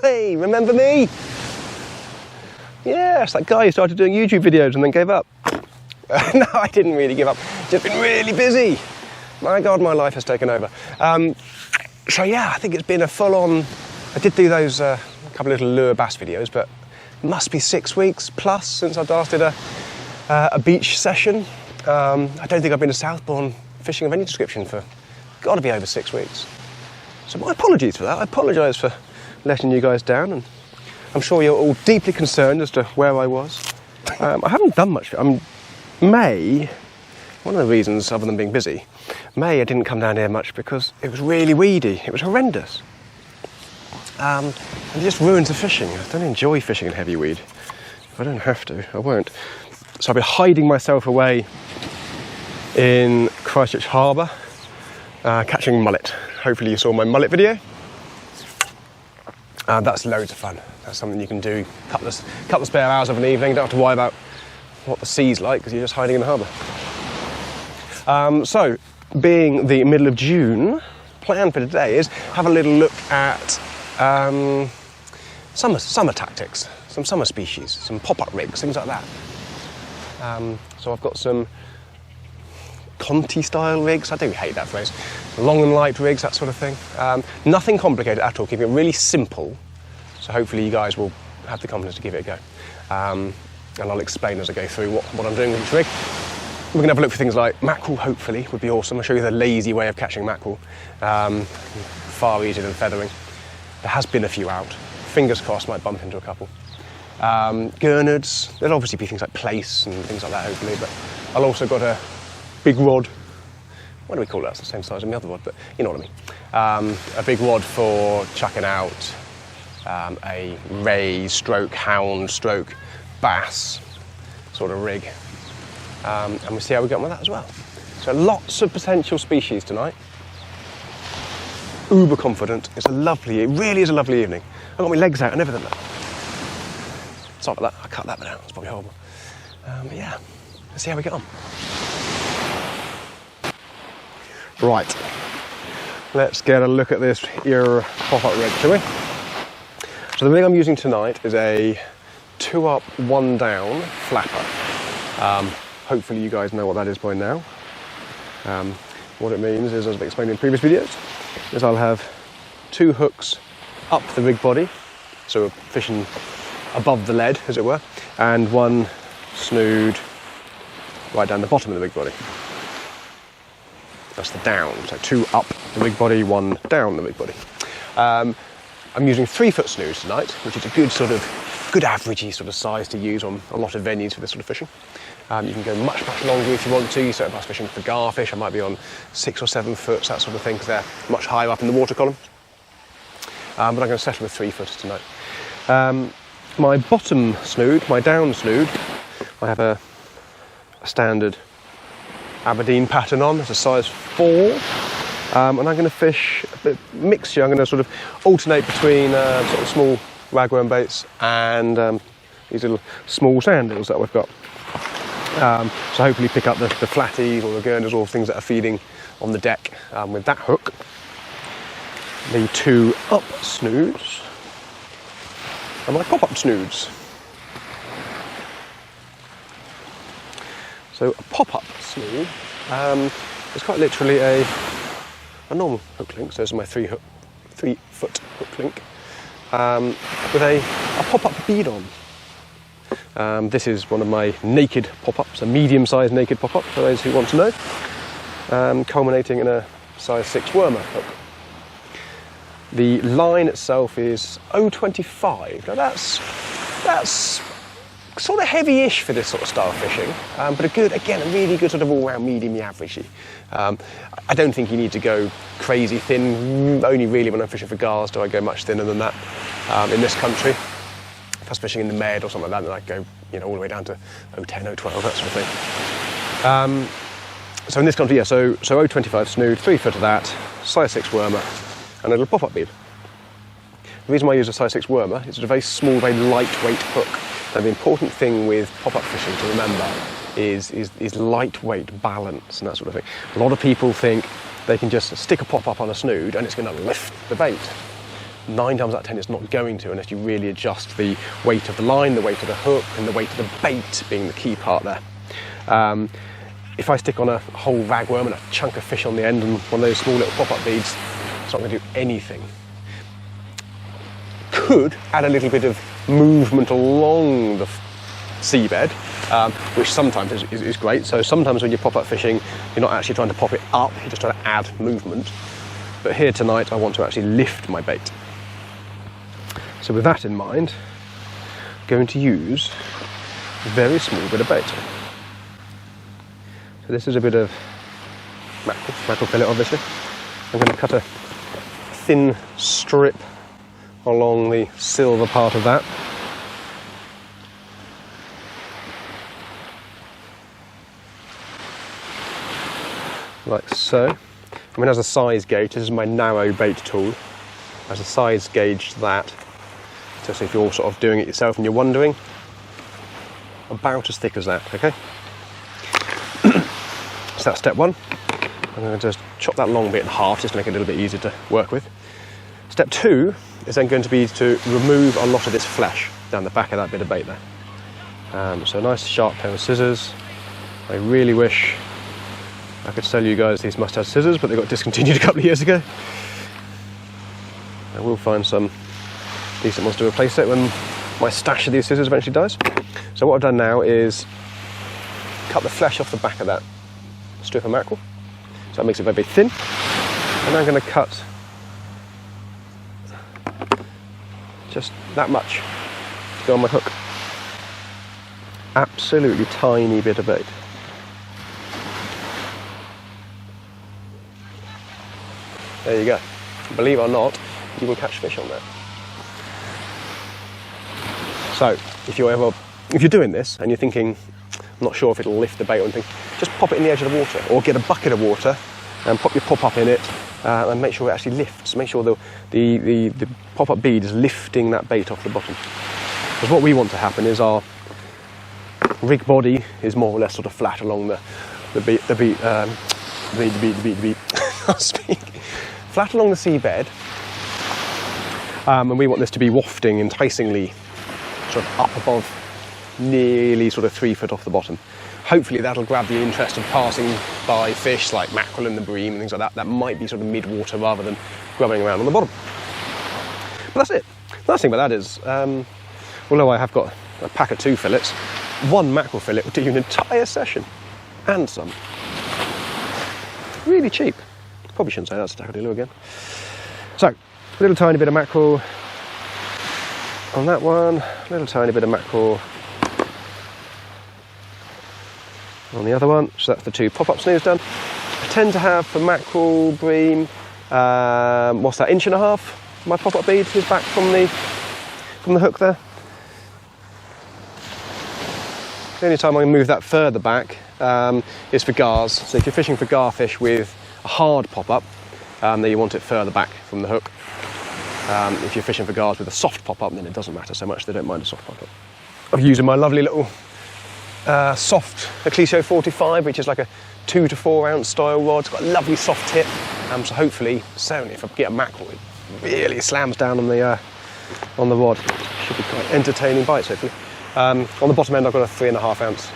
Hey, remember me? Yes, that guy who started doing YouTube videos and then gave up. No, I didn't really give up. Just been really busy. My God, my life has taken over. So yeah, I think it's been a full-on... I did do those couple of little lure bass videos, but it must be 6 weeks plus since I last did a beach session. I don't think I've been to Southbourne fishing of any description for got to be over 6 weeks. So my apologies for that. I apologise for letting you guys down, and I'm sure you're all deeply concerned as to where I was. I haven't done much. May, one of the reasons, other than being busy, May I didn't come down here much because it was really weedy. It was horrendous. And it just ruins the fishing. I don't enjoy fishing in heavy weed. If I don't have to, I won't. So I've been hiding myself away in Christchurch Harbour, catching mullet. Hopefully you saw my mullet video. That's loads of fun. That's something you can do a couple of spare hours of an evening. You don't have to worry about what the sea's like because you're just hiding in the harbour. So, being the middle of June, plan for today is have a little look at summer tactics, some summer species, some pop-up rigs, things like that. So I've got some Conti-style rigs. I do hate that phrase. Long and light rigs, that sort of thing. Nothing complicated at all, keeping it really simple. So hopefully you guys will have the confidence to give it a go. And I'll explain as I go through what I'm doing with each rig. We're going to have a look for things like mackerel, hopefully, would be awesome. I'll show you the lazy way of catching mackerel. Far easier than feathering. There has been a few out. Fingers crossed, might bump into a couple. Gurnards, there'll obviously be things like plaice and things like that, hopefully, but I've also got a big rod. What do we call that? It's the same size as my other rod, but you know what I mean. A big rod for chucking out a ray stroke hound stroke bass sort of rig. And we'll see how we get on with that as well. So lots of potential species tonight. Uber confident. It really is a lovely evening. I've got my legs out and everything now. Sorry about that, I cut that one out, it's probably horrible. But yeah, let's see how we get on. Right, let's get a look at this here pop-up rig, shall we? So the rig I'm using tonight is a 2 up, 1 down flapper. Hopefully you guys know what that is by now. What it means is, as I've explained in previous videos, is I'll have 2 hooks up the rig body, so fishing above the lead, as it were, and 1 snood right down the bottom of the rig body. That's the down, so 2 up the rig body, 1 down the rig body. I'm using 3-foot snoods tonight, which is a good averagey sort of size to use on a lot of venues for this sort of fishing. You can go much longer if you want to. So if I was fishing for garfish, I might be on 6 or 7 foot, that sort of thing, because they're much higher up in the water column. But I'm going to settle with 3-footers tonight. My bottom snood, my down snood, I have a standard Aberdeen pattern on. It's a size 4. And I'm going to fish a bit mixture. I'm going to sort of alternate between sort of small ragworm baits and these little small sandals that we've got. So hopefully pick up the flatties or the gurners or things that are feeding on the deck with that hook. The 2 up snoods and my pop-up snoods. So a pop-up snood is quite literally a normal hook link. So this is my 3-foot hook link with a pop-up bead on. This is one of my naked pop-ups, a medium-sized naked pop-up for those who want to know, culminating in a size 6 wormer hook. The line itself is 0.25. Now that's sort of heavy-ish for this sort of style of fishing, but a really good sort of all-round medium-y averagey. I don't think you need to go crazy thin. Only really when I'm fishing for gars do I go much thinner than that in this country. If I was fishing in the Med or something like that, then I'd go, all the way down to 0.10, 0.12, that sort of thing. So in this country, yeah, so 0.25 snood, 3-foot of that, size 6 wormer, and a little pop-up bead. The reason why I use a size 6 wormer is it's a very small, very lightweight hook. And the important thing with pop-up fishing to remember is lightweight balance and that sort of thing. A lot of people think they can just stick a pop-up on a snood and it's going to lift the bait. 9 times out of 10 it's not going to, unless you really adjust the weight of the line, the weight of the hook, and the weight of the bait being the key part there. If I stick on a whole ragworm and a chunk of fish on the end and one of those small little pop-up beads, it's not going to do anything. Could add a little bit of movement along the seabed, which sometimes is great. So sometimes when you're pop-up fishing, you're not actually trying to pop it up, you're just trying to add movement. But here tonight, I want to actually lift my bait. So with that in mind, I'm going to use a very small bit of bait. So this is a bit of mackerel fillet, obviously. I'm going to cut a thin strip along the silver part of that. Like so. I mean, as a size gauge, this is my narrow bait tool. As a size gauge that, just if you're sort of doing it yourself and you're wondering, about as thick as that, okay? So that's step one. I'm going to just chop that long bit in half just to make it a little bit easier to work with. Step two is then going to be to remove a lot of this flesh down the back of that bit of bait there. So a nice sharp pair of scissors. I really wish I could sell you guys these must-have scissors, but they got discontinued a couple of years ago. I will find some decent ones to replace it when my stash of these scissors eventually dies. So what I've done now is cut the flesh off the back of that strip of mackerel. So that makes it very, very thin. And I'm going to cut just that much to go on my hook. Absolutely tiny bit of bait. There you go. Believe it or not, you will catch fish on that. So, if you're doing this and you're thinking, I'm not sure if it'll lift the bait or anything, just pop it in the edge of the water, or get a bucket of water and pop your pop-up in it, and make sure it actually lifts. Make sure the pop-up bead is lifting that bait off the bottom. Because what we want to happen is our rig body is more or less sort of flat along the beat. I'll speak. Flat along the seabed, and we want this to be wafting enticingly sort of up above, nearly sort of 3 foot off the bottom. Hopefully that'll grab the interest of passing by fish like mackerel and the bream and things like that. That might be sort of mid-water rather than grubbing around on the bottom. But that's it. The nice thing about that is, although I have got a pack of 2 fillets, 1 mackerel fillet will do you an entire session and some. Really cheap. Probably shouldn't say that's a tackle again. So, a little tiny bit of mackerel on that one, a little tiny bit of mackerel on the other one. So that's the 2 pop-up snooze done. I tend to have for mackerel, bream, what's that, 1.5 inches? My pop-up bead is back from the hook there. The only time I can move that further back is for gars. So if you're fishing for garfish with a hard pop-up, then you want it further back from the hook. If you're fishing for gars with a soft pop-up, then it doesn't matter so much. They don't mind a soft pop-up. I'm using my lovely little soft Ecclesio 45, which is like a 2 to 4 ounce style rod. It's got a lovely soft tip, so hopefully, certainly if I get a mackerel, it really slams down on the rod. Should be quite entertaining bites, hopefully. On the bottom end, I've got a 3.5 ounce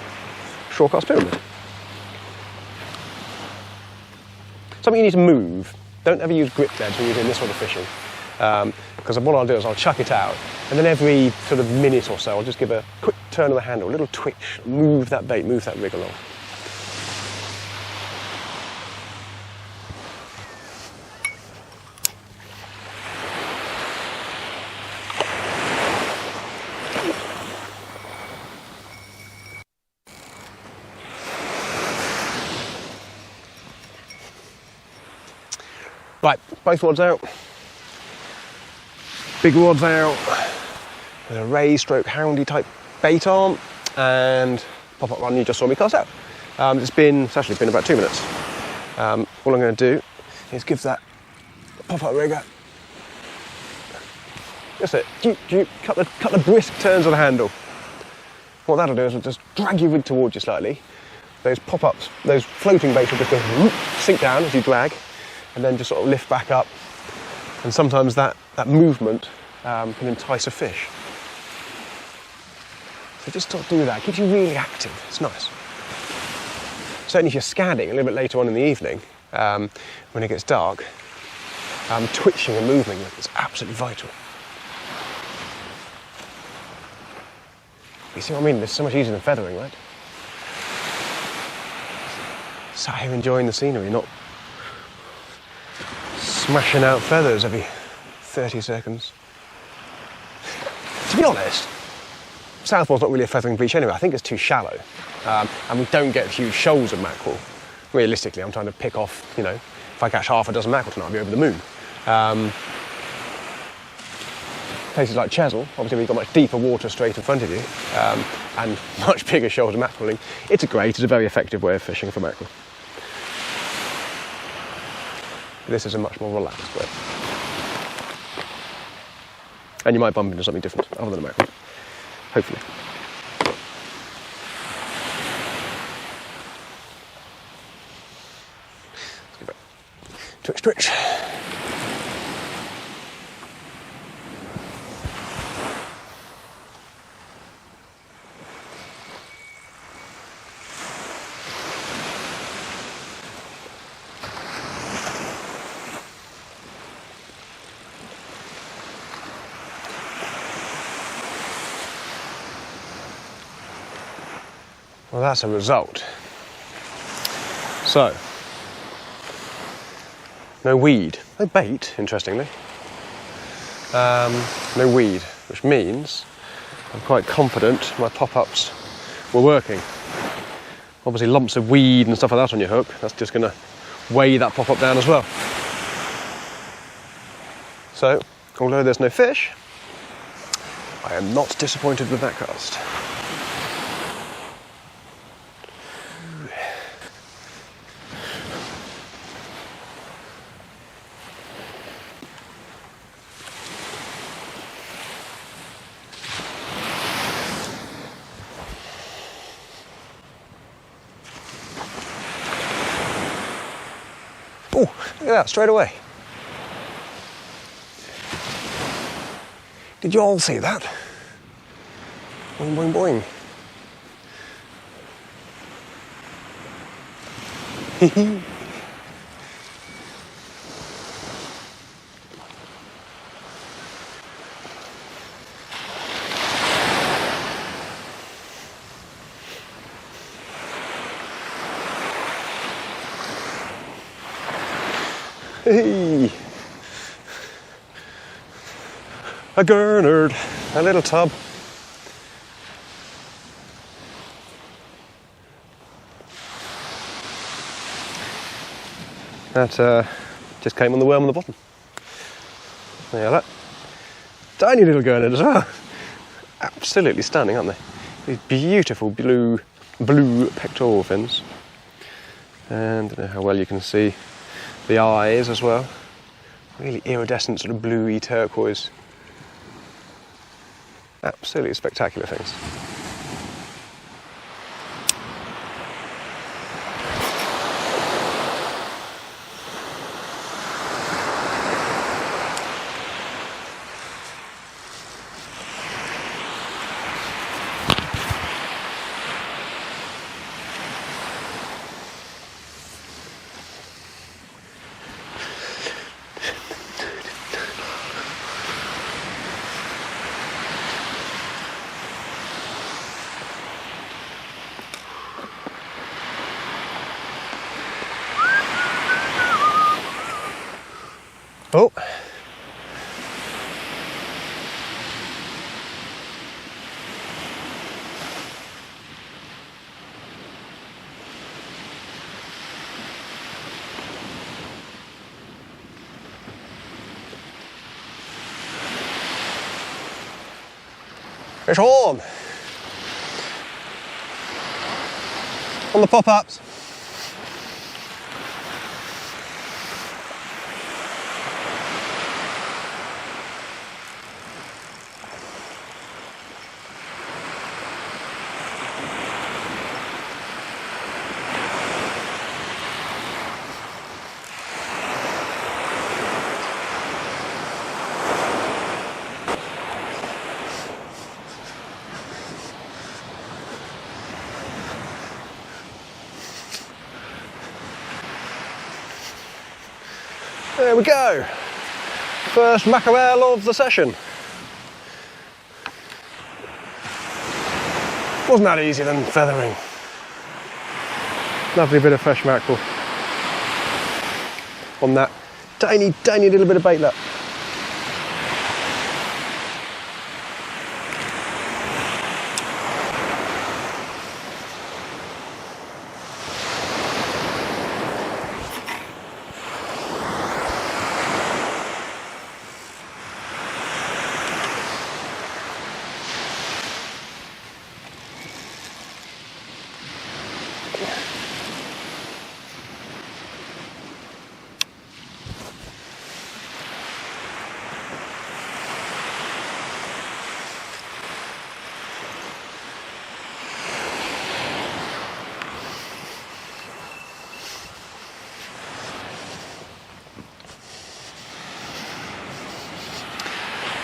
short cast pyramid. Something you need to move. Don't ever use grip leads when you're doing this sort of fishing. Because what I'll do is I'll chuck it out, and then every sort of minute or so I'll just give a quick turn of the handle, a little twitch, move that bait, move that rig along. Right, both rods out. Big rod's out. There's a ray stroke houndy type bait on, and pop-up run you just saw me cast out. It's actually been about 2 minutes. All I'm going to do is give that pop-up rigger. That's it. Cut the brisk turns of the handle. What that'll do is it'll just drag your rig towards you slightly. Those pop-ups, those floating baits will just go sink down as you drag, and then just sort of lift back up. And sometimes that that movement can entice a fish. So just sort of do that. It keeps you really active. It's nice. Certainly if you're scanning a little bit later on in the evening, when it gets dark, twitching and moving is absolutely vital. You see what I mean? It's so much easier than feathering, right? Sat here enjoying the scenery, not smashing out feathers every 30 seconds. To be honest, Southmore's not really a feathering beach anyway. I think it's too shallow. And we don't get huge shoals of mackerel. Realistically, I'm trying to pick off, you know, if I catch half a dozen mackerel tonight, I'll be over the moon. Places like Chesil, obviously we've got much deeper water straight in front of you, and much bigger shoals of mackerel. It's a very effective way of fishing for mackerel. This is a much more relaxed way. And you might bump into something different other than a mackerel, hopefully. Let's give it twitch, twitch. Well, that's a result. So, no weed, no bait, interestingly. No weed, which means I'm quite confident my pop-ups were working. Obviously lumps of weed and stuff like that on your hook, that's just going to weigh that pop-up down as well. So, although there's no fish, I am not disappointed with that cast. Oh, look at that, straight away. Did you all see that? Boing, boing, boing. Hee Hey, a gurnard, a little tub. That just came on the worm on the bottom. There, that tiny little gurnard as well. Absolutely stunning, aren't they? These beautiful blue pectoral fins. And I don't know how well you can see the eyes as well. Really iridescent, sort of bluey turquoise. Absolutely spectacular things. Oh. Fish on! On the pop-ups. There we go. First mackerel of the session. Wasn't that easier than feathering? Lovely bit of fresh mackerel on that tiny, tiny little bit of bait. Look.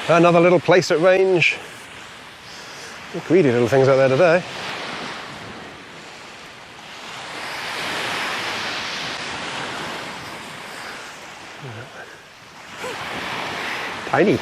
Another little place at range. Greedy little things out there today. Tiny.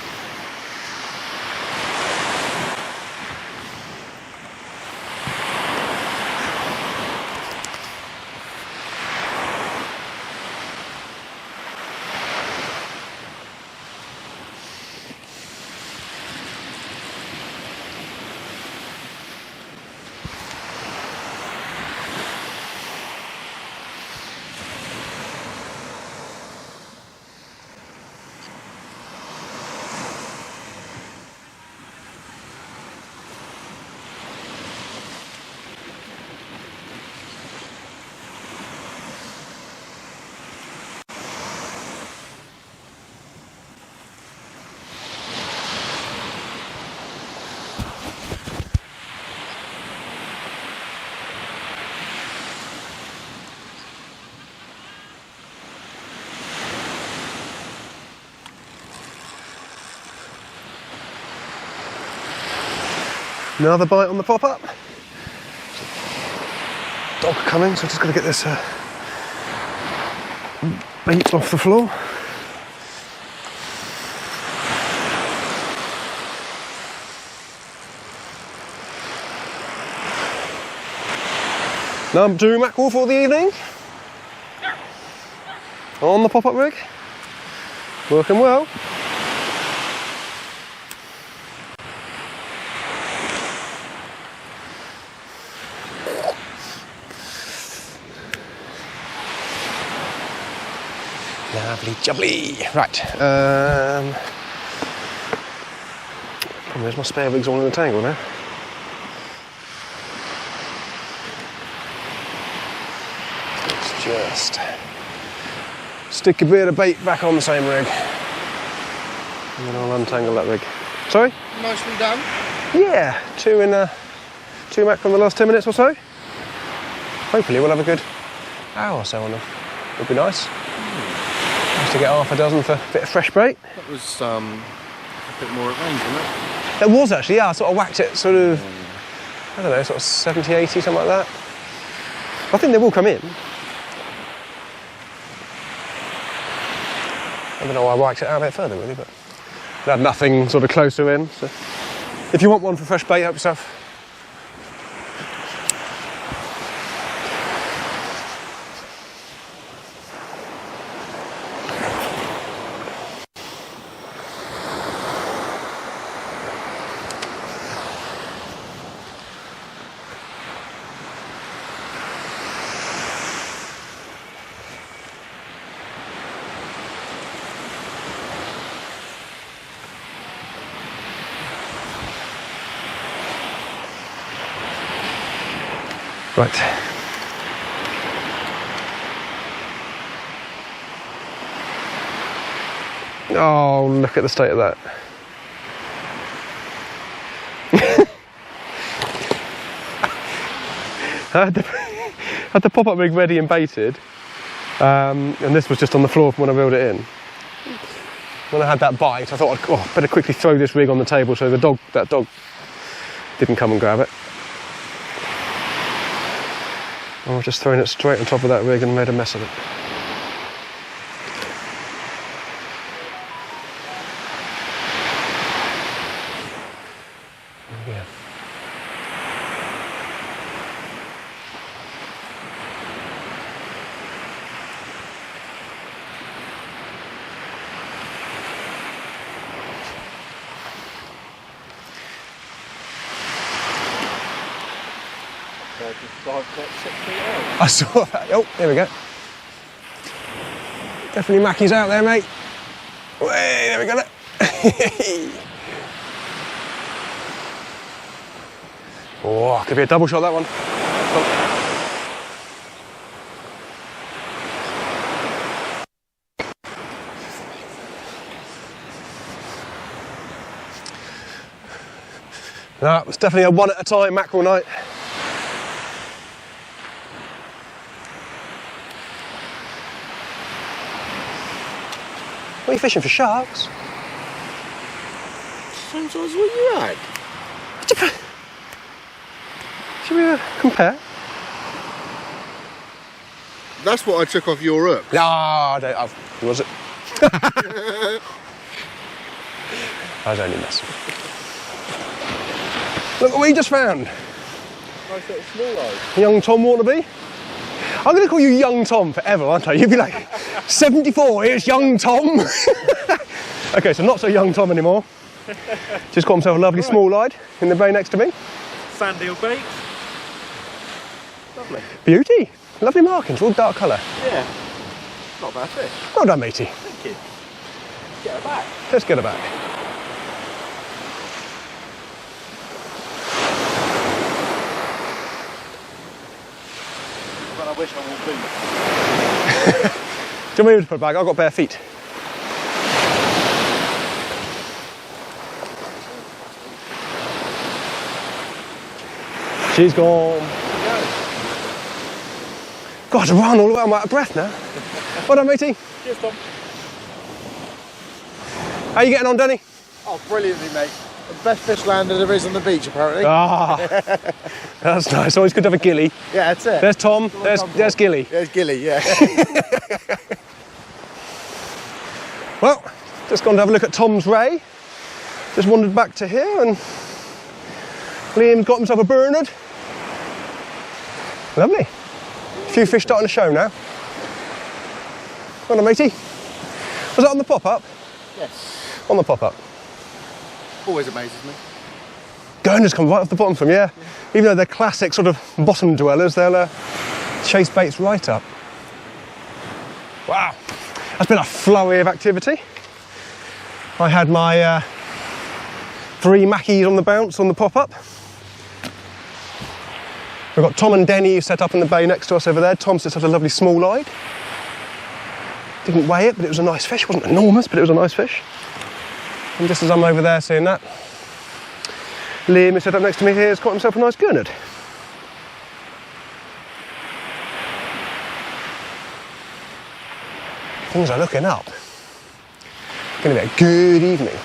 Another bite on the pop-up. Dog coming, so just got to get this bait off the floor. Number 2 mackerel for the evening. On the pop-up rig. Working well. Lovely jubbly. Right. Where's my spare rigs all in a tangle now? Let's just stick a bit of bait back on the same rig. And then I'll untangle that rig. Sorry? Nicely done. Yeah, two mackerel in the last 10 minutes or so. Hopefully we'll have a good hour or so on them. Would be nice. Just to get half a dozen for a bit of fresh bait. That was a bit more at range, wasn't it? It was actually, yeah. I sort of whacked it sort of, I don't know, sort of 70, 80, something like that. I think they will come in. I don't know why I whacked it out a bit further really, but it had nothing sort of closer in. So if you want one for fresh bait, help yourself. Right. Oh, look at the state of that. I had the pop-up rig ready and baited, and this was just on the floor from when I reeled it in. When I had that bite, I thought I'd better quickly throw this rig on the table so that dog didn't come and grab it. I was just throwing it straight on top of that rig and made a mess of it. They're just 5 foot, 6 feet out. I saw that. Oh, there we go. Definitely Mackie's out there, mate. Way, there we go. Oh, could be a double shot, that one. No, it was definitely a one at a time mackerel night. What are you fishing for, sharks? Same size as what you had. Should we compare? That's what I took off your hook. No, I don't. Was it? I was only messing. Look what we just found. Nice little small eye. Young Tom Waterby. I'm going to call you Young Tom forever, aren't I? You'll be like, 74, here's Young Tom. Okay, so not so Young Tom anymore. Just got himself a lovely small-eyed in the bay next to me. Sandeel bait. Lovely. Beauty. Lovely markings, all dark colour. Yeah. Not a bad fish. Well done, matey. Thank you. Get her back. Let's get her back. But I wish I wore boots. Do you want me to put it back? I've got bare feet. She's gone. God, to run all the way, I'm out of breath now. Well done, matey. Cheers, Tom. How are you getting on, Danny? Oh, brilliantly, mate. The best fish lander there is on the beach, apparently. Ah, that's nice. Always good to have a gilly. Yeah, that's it. There's Tom, there's Gilly. There's Gilly, yeah. Well, just gone to have a look at Tom's Ray. Just wandered back to here and Liam's got himself a Bernard. Lovely. A few fish starting to show now. Well done, matey. Was that on the pop-up? Yes. On the pop-up. Always amazes me. Gurners come right off the bottom from, yeah. Even though they're classic sort of bottom dwellers, they'll chase baits right up. Wow. That's been a flurry of activity. I had my 3 Mackies on the bounce on the pop-up. We've got Tom and Denny set up in the bay next to us over there. Tom set up a lovely small-eyed. Didn't weigh it, but it was a nice fish. It wasn't enormous, but it was a nice fish. And just as I'm over there seeing that, Liam is set up next to me here, has got himself a nice gurnard. Things are looking up. Going to be a good evening.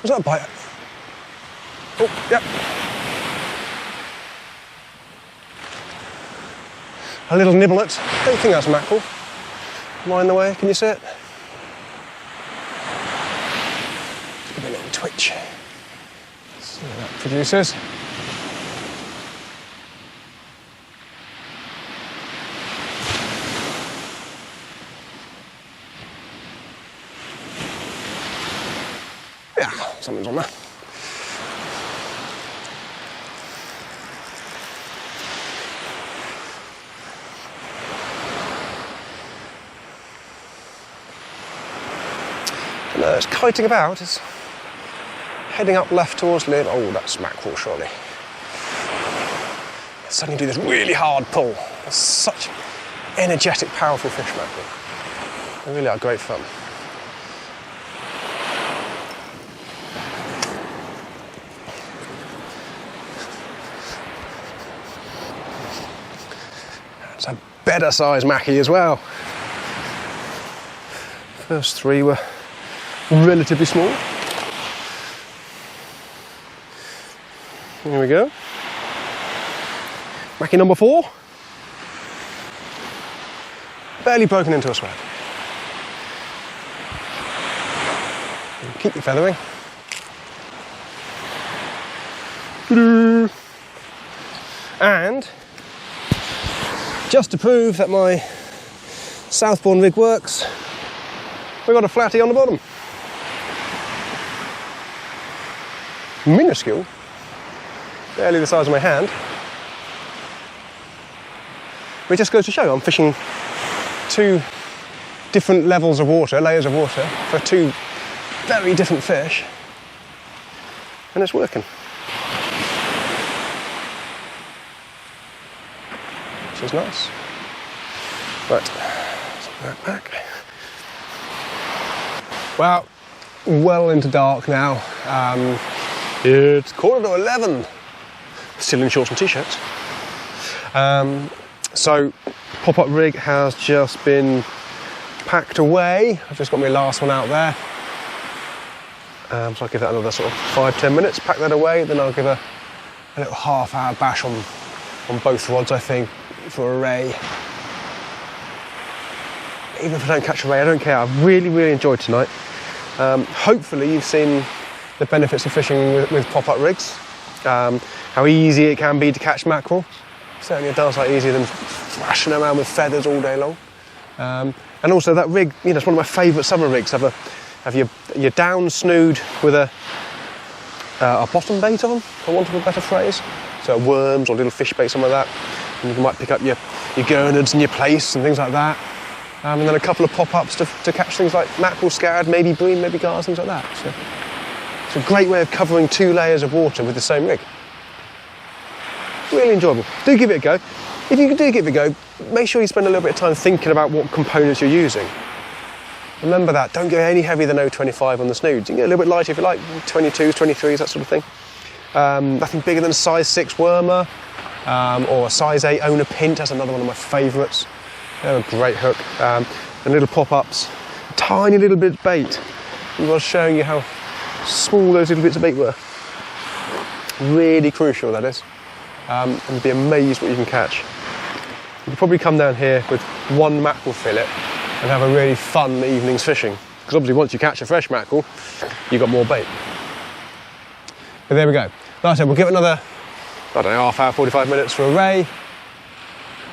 Was that a bite? Oh, yep. A little nibblet. I don't think that's mackerel. Am I in the way? Can you see it? Just give it a little twitch. See what that produces. Yeah, something's on there. And it's kiting about. It's heading up left towards Liv. Oh, that's mackerel, surely. Suddenly do this really hard pull. It's such energetic, powerful fish, mackerel. They really are great fun. It's a better size mackie as well. First 3 were relatively small. Here we go. Mackie number 4. Barely broken into a sweat. Keep you feathering. And just to prove that my southbourne rig works, we've got a flatty on the bottom. Minuscule, barely the size of my hand. But it just goes to show I'm fishing two different levels of water, layers of water, for two very different fish, and it's working. Which is nice. Right, let's put that back. Well into dark now. It's 11:15. Still in shorts and t-shirts. So, pop-up rig has just been packed away. I've just got my last one out there. So I'll give that another sort of 5-10 minutes, pack that away, then I'll give a little half-hour bash on both rods, I think, for a ray. Even if I don't catch a ray, I don't care. I've really, really enjoyed tonight. Hopefully you've seen the benefits of fishing with pop-up rigs, how easy it can be to catch mackerel. Certainly a darn sight easier than thrashing around with feathers all day long. And also that rig, you know, it's one of my favourite summer rigs. Have your down snood with a bottom bait on, for want of a better phrase. So worms or little fish bait, something like that. And you might pick up your gurnards and your plaice and things like that. And then a couple of pop-ups to catch things like mackerel, scad, maybe bream, maybe gars, things like that. So it's a great way of covering two layers of water with the same rig. Really enjoyable. Do give it a go. If you do give it a go, make sure you spend a little bit of time thinking about what components you're using. Remember that, don't go any heavier than 0.25 on the snoods. You can get a little bit lighter if you like, 22s, 23s, that sort of thing. Nothing bigger than a size 6 wormer, or a size 8 owner pint, that's another one of my favourites. They're a great hook. And little pop-ups, tiny little bit of bait. I was showing you how small those little bits of bait were. Really crucial, that is. And you'd be amazed what you can catch. You could probably come down here with one mackerel fillet and have a really fun evening's fishing. Because obviously once you catch a fresh mackerel, you've got more bait. But there we go. Like I said, we'll give it another, I don't know, half hour, 45 minutes for a ray.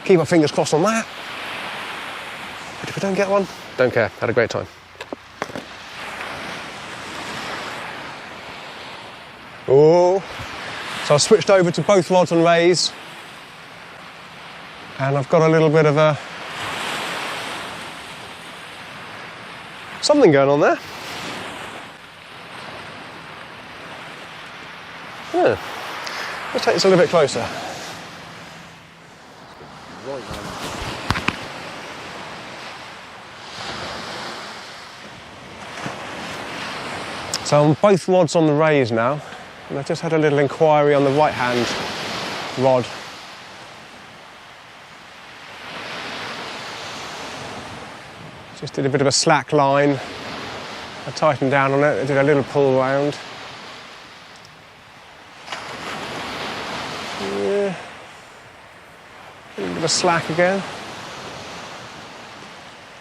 Keep our fingers crossed on that. But if we don't get one, don't care, had a great time. Oh, so I've switched over to both rods and rays. And I've got a little bit of a something going on there. Yeah. Let's take this a little bit closer. So on both rods on the rays now, and I've just had a little inquiry on the right hand rod. Just did a bit of a slack line. I tightened down on it, I did a little pull round. Yeah. A little bit of slack again.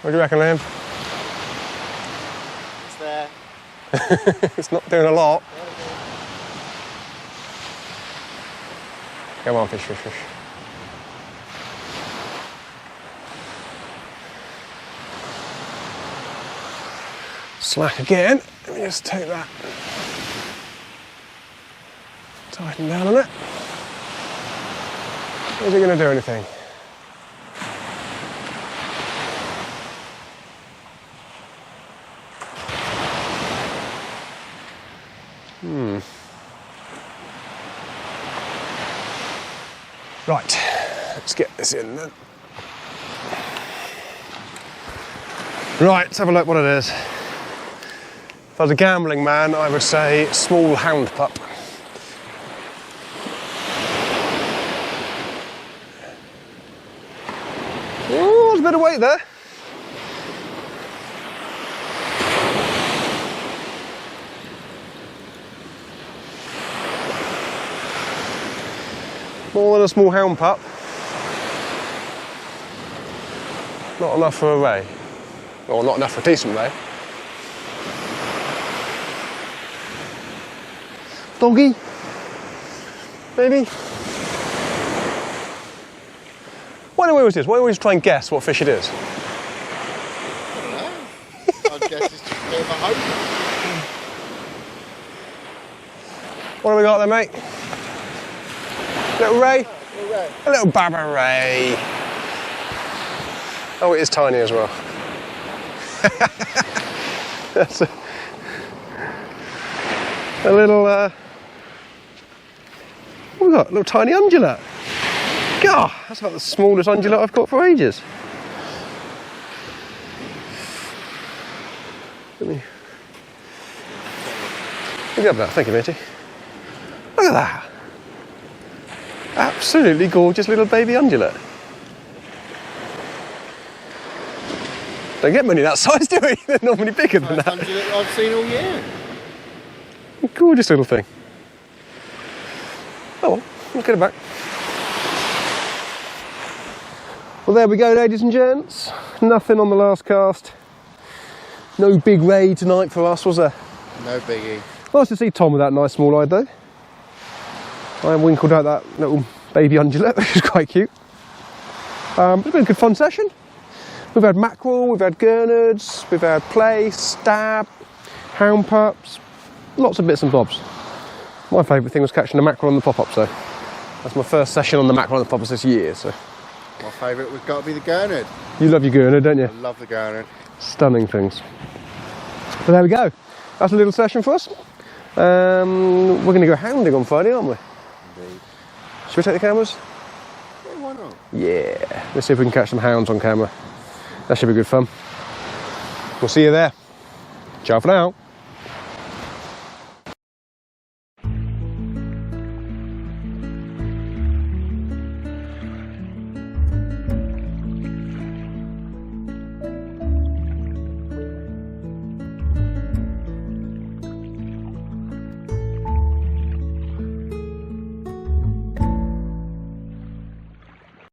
What do you reckon, Liam? It's there. It's not doing a lot. Come on, fish, fish, fish. Slack again. Let me just take that. Tighten down on it. Is it going to do anything? Right, let's get this in then. Right, let's have a look what it is. If I was a gambling man, I would say small hound pup. Oh, there's a bit of weight there. More than a small hound pup. Not enough for a ray. Or not enough for a decent ray. doggy? Maybe? Why do we always do this? Why do we always try and guess what fish it is? I don't know. I guess it's just a bit of a hope. What have we got there, mate? Little ray? Little ray. A little baba ray. Oh, it is tiny as well. That's a little, what have we got? A little tiny undulate. God, that's about the smallest undulate I've caught for ages. Let me grab that, thank you, matey. Look at that. Absolutely gorgeous little baby undulate. Don't get many that size, do we? They're normally bigger than that. Undulate I've seen all year. Gorgeous little thing. Oh well, let's get it back. Well, there we go, ladies and gents. Nothing on the last cast. No big ray tonight for us, was there? No biggie. Nice to see Tom with that nice small eye though. I winkled out that little baby undulate, which is quite cute. It's been a good fun session. We've had mackerel, we've had gurnards, we've had plaice, stab, hound pups, lots of bits and bobs. My favourite thing was catching the mackerel on the pop-ups though. That's my first session on the mackerel on the pop-ups this year, so. My favourite was got to be the gurnard. You love your gurnard, don't you? I love the gurnard. Stunning things. But there we go. That's a little session for us. We're going to go hounding on Friday, aren't we? Indeed. Should we take the cameras? Yeah, why not? Yeah. Let's see if we can catch some hounds on camera. That should be good fun. We'll see you there. Ciao for now.